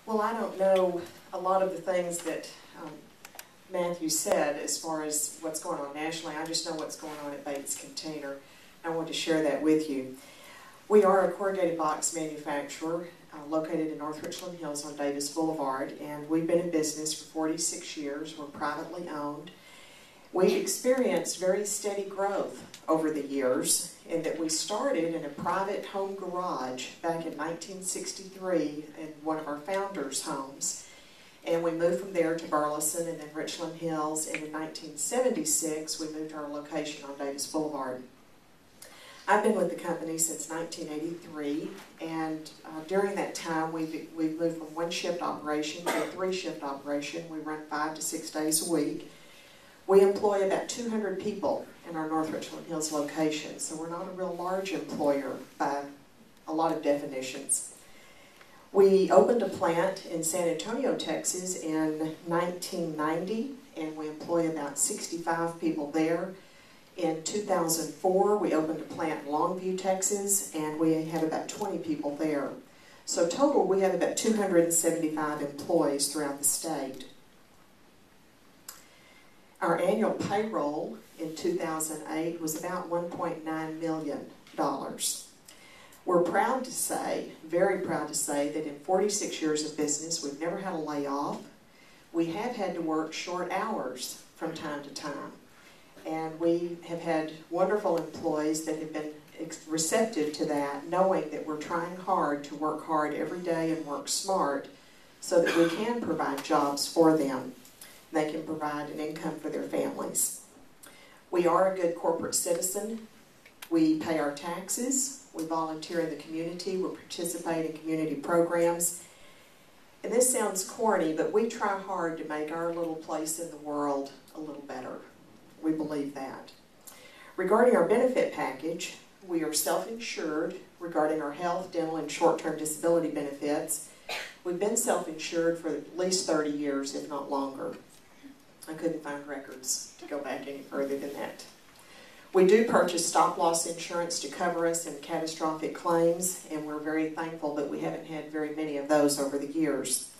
Well, I don't know a lot of the things that Matthew said as far as what's going on nationally. I just know what's going on at Bates Container. I want to share that with you. We are a corrugated box manufacturer located in North Richland Hills on Davis Boulevard, and we've been in business for 46 years. We're privately owned. We've experienced very steady growth over the years in that we started in a private home garage back in 1963 in one of our founders' homes. And we moved from there to Burleson and then Richland Hills, and in 1976 we moved to our location on Davis Boulevard. I've been with the company since 1983, and during that time we've moved from one shift operation to a three-shift operation. We run 5 to 6 days a week. We employ about 200 people in our North Richland Hills location, so we're not a real large employer by a lot of definitions. We opened a plant in San Antonio, Texas in 1990, and we employ about 65 people there. In 2004, we opened a plant in Longview, Texas, and we have about 20 people there. So total, we have about 275 employees throughout the state. Our annual payroll in 2008 was about $1.9 million. We're proud to say, very proud to say, that in 46 years of business, we've never had a layoff. We have had to work short hours from time to time. And we have had wonderful employees that have been receptive to that, knowing that we're trying hard to work hard every day and work smart so that we can provide jobs for them. They can provide an income for their families. We are a good corporate citizen. We pay our taxes. We volunteer in the community. We participate in community programs. And this sounds corny, but we try hard to make our little place in the world a little better. We believe that. Regarding our benefit package, we are self-insured regarding our health, dental, and short-term disability benefits. We've been self-insured for at least 30 years, if not longer. I couldn't find records to go back any further than that. We do purchase stop-loss insurance to cover us in catastrophic claims, and we're very thankful that we haven't had very many of those over the years.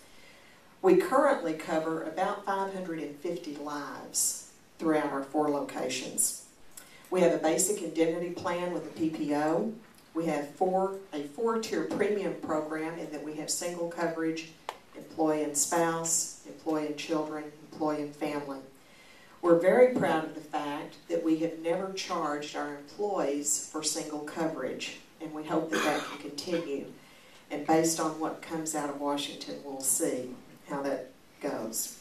We currently cover about 550 lives throughout our 4 locations. We have a basic indemnity plan with a PPO. We have a 4-tier premium program in that we have single coverage, employee and spouse, employee and children, employee and family. We're very proud of the fact that we have never charged our employees for single coverage, and we hope that that can continue. And based on what comes out of Washington, we'll see how that goes.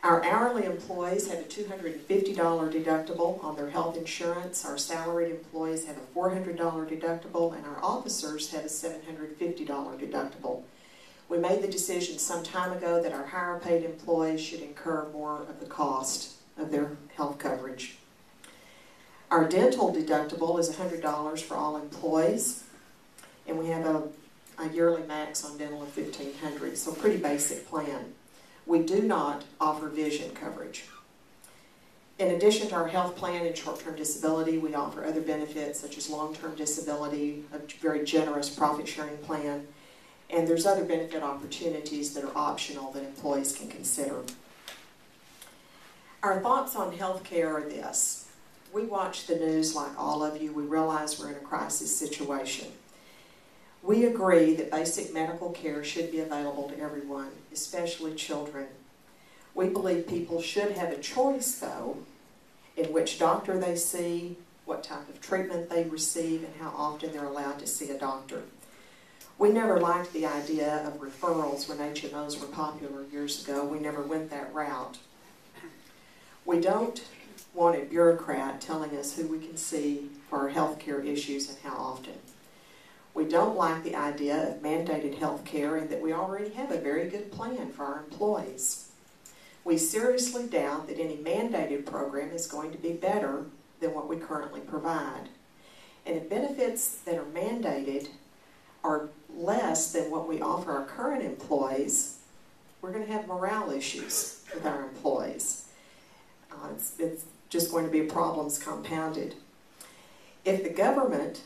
Our hourly employees have a $250 deductible on their health insurance. Our salaried employees have a $400 deductible, and our officers have a $750 deductible. We made the decision some time ago that our higher paid employees should incur more of the cost of their health coverage. Our dental deductible is $100 for all employees, and we have a yearly max on dental of $1,500, so pretty basic plan. We do not offer vision coverage. In addition to our health plan and short-term disability, we offer other benefits such as long-term disability, a very generous profit-sharing plan, and there's other benefit opportunities that are optional that employees can consider. Our thoughts on health care are this. We watch the news like all of you. We realize we're in a crisis situation. We agree that basic medical care should be available to everyone, especially children. We believe people should have a choice, though, in which doctor they see, what type of treatment they receive, and how often they're allowed to see a doctor. We never liked the idea of referrals when HMOs were popular years ago. We never went that route. We don't want a bureaucrat telling us who we can see for our health care issues and how often. We don't like the idea of mandated health care and that we already have a very good plan for our employees. We seriously doubt that any mandated program is going to be better than what we currently provide. And if benefits that are mandated are less than what we offer our current employees, we're going to have morale issues with our employees. It's just going to be problems compounded. If the government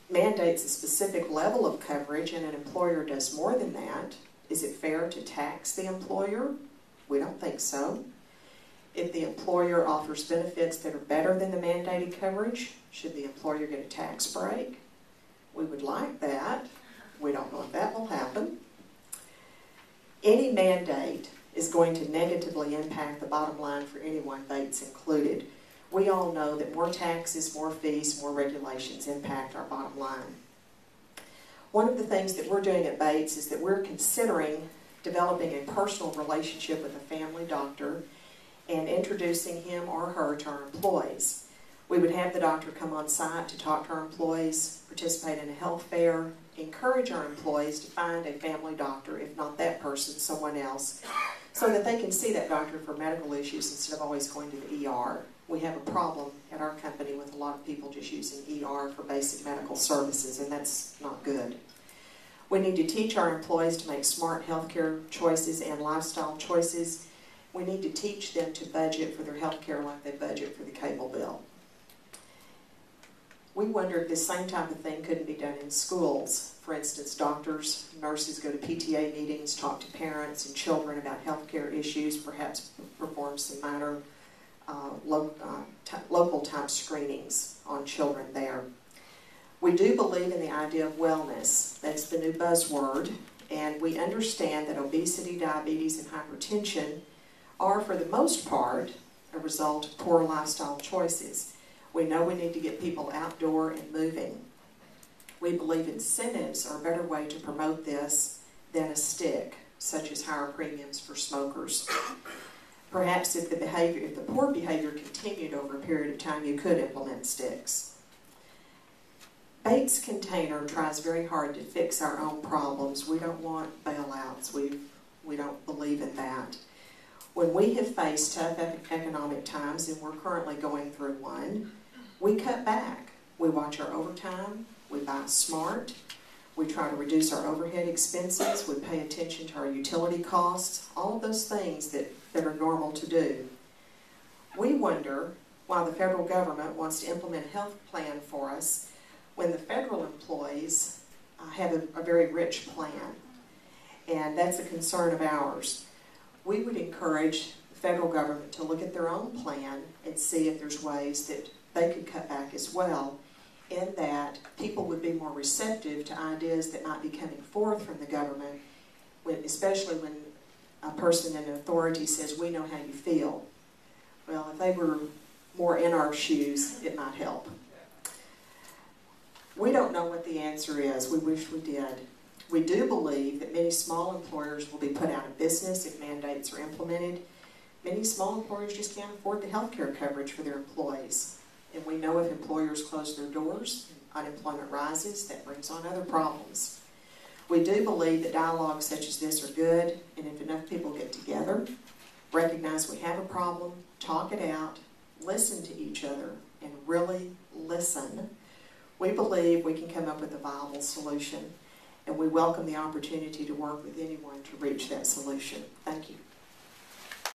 mandates a specific level of coverage and an employer does more than that, Is it fair to tax the employer? We don't think so. If the employer offers benefits that are better than the mandated coverage, should the employer get a tax break? We would like that. We don't know if that will happen. Any mandate is going to negatively impact the bottom line for anyone, Bates included. We all know that more taxes, more fees, more regulations impact our bottom line. One of the things that we're doing at Bates is that we're considering developing a personal relationship with a family doctor and introducing him or her to our employees. We would have the doctor come on site to talk to our employees, participate in a health fair, encourage our employees to find a family doctor, if not that person, someone else, so that they can see that doctor for medical issues instead of always going to the ER. We have a problem at our company with a lot of people just using ER for basic medical services, and that's not good. We need to teach our employees to make smart healthcare choices and lifestyle choices. We need to teach them to budget for their health care like they budget for the cable bill. We wonder if this same type of thing couldn't be done in schools. For instance, doctors, nurses go to PTA meetings, talk to parents and children about health care issues, perhaps perform some minor local type screenings on children there. We do believe in the idea of wellness. That's the new buzzword. And we understand that obesity, diabetes, and hypertension are, for the most part, a result of poor lifestyle choices. We know we need to get people outdoor and moving. We believe incentives are a better way to promote this than a stick, such as higher premiums for smokers. Perhaps if the poor behavior continued over a period of time, you could implement sticks. Bates Container tries very hard to fix our own problems. We don't want bailouts. We don't believe in that. When we have faced tough economic times, and we're currently going through one, we cut back. We watch our overtime. We buy smart. We try to reduce our overhead expenses. We pay attention to our utility costs. All of those things that are normal to do. We wonder why the federal government wants to implement a health plan for us when the federal employees have a very rich plan. And that's a concern of ours. We would encourage the federal government to look at their own plan and see if there's ways that they could cut back as well, in that people would be more receptive to ideas that might be coming forth from the government, especially when a person in authority says, "We know how you feel." Well, if they were more in our shoes, it might help. We don't know what the answer is. We wish we did. We do believe that many small employers will be put out of business if mandates are implemented. Many small employers just can't afford the health care coverage for their employees. And we know if employers close their doors, unemployment rises, that brings on other problems. We do believe that dialogues such as this are good, and if enough people get together, recognize we have a problem, talk it out, listen to each other, and really listen, we believe we can come up with a viable solution, and we welcome the opportunity to work with anyone to reach that solution. Thank you.